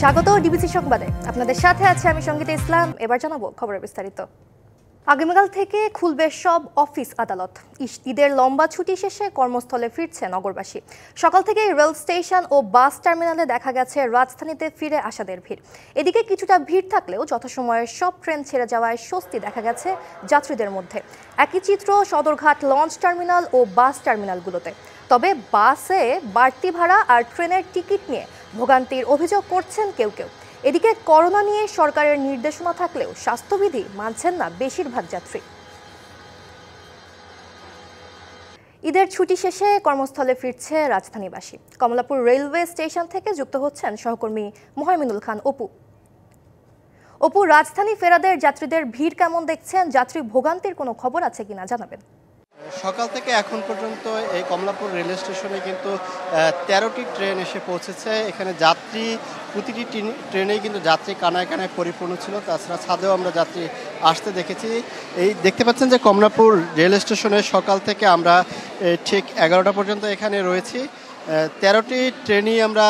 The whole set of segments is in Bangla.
স্বাগত ডিবিসি সংবাদে। আপনাদের সাথে আছে আমি সঙ্গীতা ইসলাম। এবার জানাবো খবরের বিস্তারিত। আগামীকাল থেকে খুলবে সব অফিস আদালত। ঈদের লম্বা ছুটি শেষে কর্মস্থলে ফিরছে নগরবাসী। সকাল থেকে রেল স্টেশন ও বাস টার্মিনালে দেখা গেছে রাজধানীতে ফিরে আসাদের ভিড়। এদিকে কিছুটা ভিড় থাকলেও যথাসময়ে সব ট্রেন ছেড়ে যাওয়ায় স্বস্তি দেখা গেছে যাত্রীদের মধ্যে। একই চিত্র সদরঘাট লঞ্চ টার্মিনাল ও বাস টার্মিনালগুলোতে। তবে বাসে বাড়তি ভাড়া আর ট্রেনের টিকিট নিয়ে ভোগান্তির অভিযোগ করছেন কেউ কেউ। এদিকে করোনা নিয়ে সরকারের নির্দেশনা থাকলেও স্বাস্থ্যবিধি মানছেন না বেশিরভাগ যাত্রী। ঈদের ছুটি শেষে কর্মস্থলে ফিরছে রাজধানীবাসী। কমলাপুর রেলওয়ে স্টেশন থেকে যুক্ত হচ্ছেন সহকর্মী মোহাইমিনুল খান অপু। রাজধানী ফেরাদের যাত্রীদের ভিড় কেমন দেখছেন? যাত্রী ভোগান্তির কোনো খবর আছে কিনা জানাবেন। সকাল থেকে এখন পর্যন্ত এই কমলাপুর রেল স্টেশনে কিন্তু 13টি ট্রেন এসে পৌঁছেছে। এখানে যাত্রী প্রতিটি ট্রেনেই কিন্তু যাত্রী কানায় কানায় পরিপূর্ণ ছিল। তাছাড়া ছাদেও আমরা যাত্রী আসতে দেখেছি। এই দেখতে পাচ্ছেন যে কমলাপুর রেল স্টেশনে সকাল থেকে আমরা ঠিক 11টা পর্যন্ত এখানে রয়েছি। 13টি ট্রেনই আমরা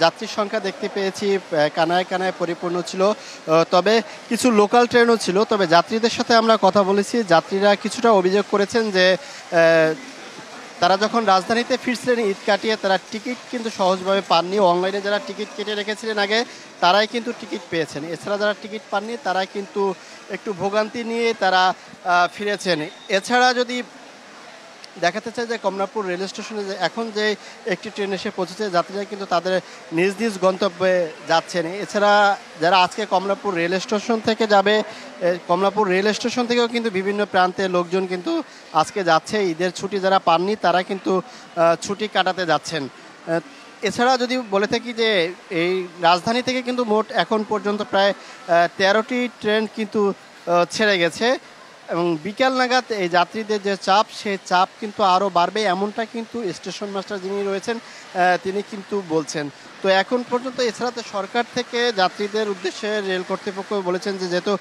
যাত্রীর সংখ্যা দেখতে পেয়েছি, কানায় কানায় পরিপূর্ণ ছিল। তবে কিছু লোকাল ট্রেনও ছিল। তবে যাত্রীদের সাথে আমরা কথা বলেছি, যাত্রীরা কিছুটা অভিযোগ করেছেন যে তারা যখন রাজধানীতে ফিরছিলেন ঈদ কাটিয়ে তারা টিকিট কিন্তু সহজভাবে পাননি। অনলাইনে যারা টিকিট কেটে রেখেছিলেন আগে তারাই কিন্তু টিকিট পেয়েছেন। এছাড়া যারা টিকিট পাননি তারা কিন্তু একটু ভোগান্তি নিয়ে তারা ফিরেছেন। এছাড়া যদি দেখাতে চাই যে কমলাপুর রেল স্টেশনে এখন যে একটি ট্রেন এসে পৌঁছেছে, যাত্রীরা কিন্তু তাদের নিজ নিজ গন্তব্যে যাচ্ছেন। এছাড়া যারা আজকে কমলাপুর রেল স্টেশন থেকে যাবে, কমলাপুর রেল স্টেশন থেকেও কিন্তু বিভিন্ন প্রান্তে লোকজন কিন্তু আজকে যাচ্ছে। ঈদের ছুটি যারা পাননি তারা কিন্তু ছুটি কাটাতে যাচ্ছেন। এছাড়া যদি বলে থাকি যে এই রাজধানী থেকে কিন্তু মোট এখন পর্যন্ত প্রায় 13টি ট্রেন কিন্তু ছেড়ে গেছে এবং বিকেল নাগাদ এই যাত্রীদের যে চাপ, সেই চাপ কিন্তু আরও বাড়বে, এমনটা কিন্তু স্টেশন মাস্টার যিনি রয়েছেন তিনি কিন্তু বলছেন। তো এখন পর্যন্ত এছাড়া তো সরকার থেকে যাত্রীদের উদ্দেশ্যে রেল কর্তৃপক্ষ বলেছেন যে যেহেতু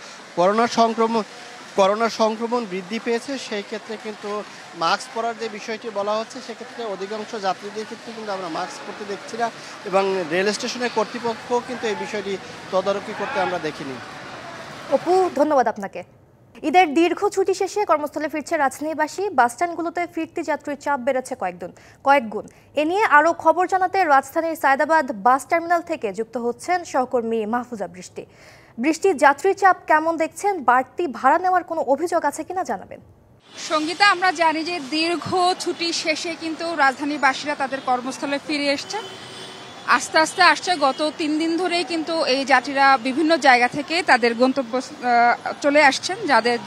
করোনা সংক্রমণ বৃদ্ধি পেয়েছে, সেই ক্ষেত্রে কিন্তু মাস্ক পরার যে বিষয়টি বলা হচ্ছে, সেক্ষেত্রে অধিকাংশ যাত্রীদের ক্ষেত্রে কিন্তু আমরা মাস্ক পরতে দেখছি না এবং রেল স্টেশনের কর্তৃপক্ষ কিন্তু এই বিষয়টি তদারকি করতে আমরা দেখিনি। অপু, ধন্যবাদ আপনাকে। ঈদের দীর্ঘ ছুটি শেষে কর্মস্থলে ফিরছে রাজধানীবাসী। বাসস্ট্যান্ডগুলোতে ফিরতি যাত্রীর চাপ বেড়েছে কয়েকগুণ। এ নিয়ে আরও খবর জানাতে রাজধানীর সায়দাবাদ বাস টার্মিনাল থেকে যুক্ত হচ্ছেন সহকর্মী মাহফুজা বৃষ্টি। যাত্রীর চাপ কেমন দেখছেন? বাড়তি ভাড়া নেওয়ার কোনো অভিযোগ আছে কিনা জানাবেন। সঙ্গীতা, আমরা জানি যে দীর্ঘ ছুটি শেষে কিন্তু রাজধানীবাসীরা তাদের কর্মস্থলে ফিরে এসছে, আস্তে আস্তে আসছে। গত 3 দিন ধরেই কিন্তু এই যাত্রীরা বিভিন্ন জায়গা থেকে তাদের গন্তব্য চলে আসছেন।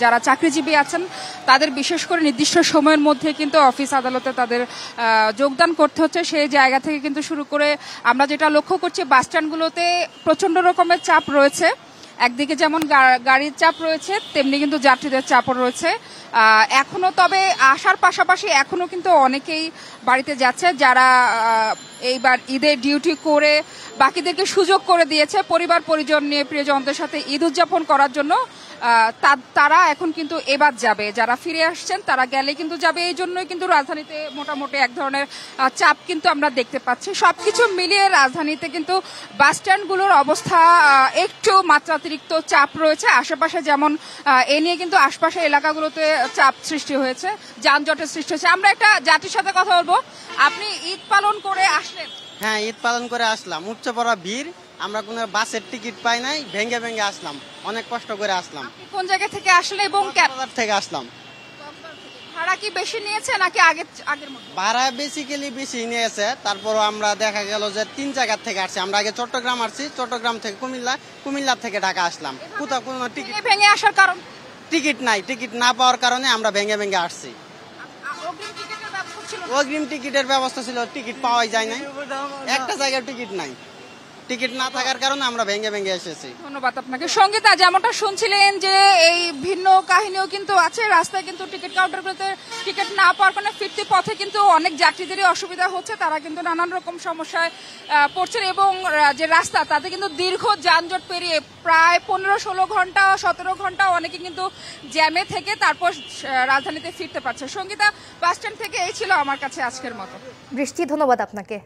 যারা চাকরিজীবী আছেন তাদের বিশেষ করে নির্দিষ্ট সময়ের মধ্যে কিন্তু অফিস আদালতে তাদের যোগদান করতে হচ্ছে। সেই জায়গা থেকে কিন্তু শুরু করে আমরা যেটা লক্ষ্য করছি, বাস স্ট্যান্ডগুলোতে প্রচণ্ড রকমের চাপ রয়েছে। একদিকে যেমন গাড়ির চাপ রয়েছে, তেমনি কিন্তু যাত্রীদের চাপও রয়েছে এখনো। তবে আসার পাশাপাশি এখনো কিন্তু অনেকেই বাড়িতে যাচ্ছে, যারা এইবার ঈদের ডিউটি করে বাকিদেরকে সুযোগ করে দিয়েছে পরিবার পরিজন নিয়ে প্রিয়জনদের সাথে ঈদ উদযাপন করার জন্য। তারা এখন কিন্তু এবার যাবে, যারা ফিরে আসছেন তারা গেলে কিন্তু যাবে। এই জন্যই কিন্তু রাজধানীতে মোটামুটি এক ধরনের চাপ কিন্তু আমরা দেখতে পাচ্ছি। সবকিছু মিলিয়ে রাজধানীতে কিন্তু বাস স্ট্যান্ডগুলোর অবস্থা একটু মাত্রাতিরিক্ত চাপ রয়েছে। আশেপাশে যেমন এ নিয়ে কিন্তু আশপাশের এলাকাগুলোতে চাপ সৃষ্টি হয়েছে, যানজটের সৃষ্টি হয়েছে। আমরা একটা যাত্রীর সাথে কথা বলবো। আপনি ঈদ পালন করে আসলেন? হ্যাঁ, ঈদ পালন করে আসলাম। উচ্চ পড়া ভিড়, আমরা কোনো বাসের টিকিট পাই নাই, ভেঙে ভেঙে আসলাম, অনেক কষ্ট করে আসলাম। কোন জায়গা থেকে আসলে এবং থেকে আসলাম। ভাড়া কি বেশি নিয়েছে নাকি আগের মতো? ভাড়া বেসিক্যালি বেশি নিয়েছে, তারপরও আমরা দেখা গেল যে 3 জায়গা থেকে আসছি। আমরা আগে চট্টগ্রাম আসছি, চট্টগ্রাম থেকে কুমিল্লা থেকে ঢাকা আসলাম। কোথাও কোনো টিকিট ভেঙে আসার কারণ? টিকিট নাই, টিকিট না পাওয়ার কারণে আমরা ভেঙে ভেঙে আসছি। অগ্রিম টিকিটের ব্যবস্থা ছিল, টিকিট পাওয়াই যায় নাই, একটা জায়গায় টিকিট নাই। টিকিট না থাকার কারণে আমরা ভেঙে ভেঙে এসেছি। ধন্যবাদ আপনাকে। সঙ্গীতা, যেমনটা শুনছিলেন যে এই ভিন্ন কাহিনীও কিন্তু আছে। রাস্তায় কিন্তু টিকিট কাউন্টারগুলোতে টিকিট না পাওয়ার কারণে ফিরতি পথে কিন্তু অনেক যাত্রীদেরই অসুবিধা হচ্ছে। তারা কিন্তু নানান রকম সমস্যায় পড়ছেন এবং যে রাস্তা তাতে কিন্তু দীর্ঘ যানজট পেরিয়ে প্রায় 15-16 ঘন্টা 17 ঘন্টা অনেকে কিন্তু জ্যামে থেকে তারপর রাজধানীতে ফিরতে পারছে। সঙ্গীতা, বাস স্ট্যান্ড থেকে এই ছিল আমার কাছে আজকের মতো। বৃষ্টি, ধন্যবাদ আপনাকে।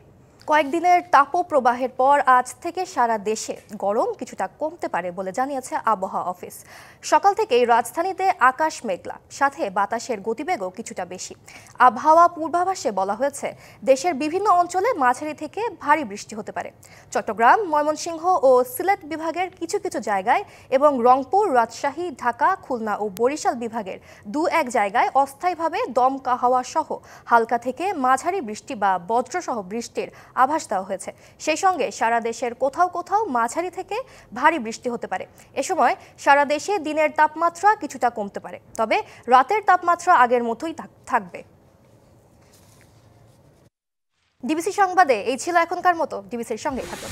কয়েকদিনের তাপপ্রবাহের পর আজ থেকে সারা দেশে গরম কিছুটা কমতে পারে বলে জানিয়েছে আবহাওয়া অফিস। সকাল থেকেই রাজধানীতে আকাশ মেঘলা, সাথে বাতাসের গতিবেগও কিছুটা বেশি। আবহাওয়া পূর্বাভাসে বলা হয়েছে দেশের বিভিন্ন অঞ্চলে মাঝারি থেকে ভারী বৃষ্টি হতে পারে। চট্টগ্রাম, ময়মনসিংহ ও সিলেট বিভাগের কিছু কিছু জায়গায় এবং রংপুর, রাজশাহী, ঢাকা, খুলনা ও বরিশাল বিভাগের দু-এক জায়গায় অস্থায়ীভাবে দমকা হাওয়া সহ হালকা থেকে মাঝারি বৃষ্টি বা বজ্রসহ বৃষ্টির আভাস দেওয়া হয়েছে। সেই সঙ্গে সারা দেশের কোথাও কোথাও মাঝারি থেকে ভারী বৃষ্টি হতে পারে। এ সময় সারা দেশে দিনের তাপমাত্রা কিছুটা কমতে পারে, তবে রাতের তাপমাত্রা আগের মতোই থাকবে। ডিবিসি সংবাদে এই ছিল এখনকার মতো। ডিবিসির সঙ্গেই থাকুন।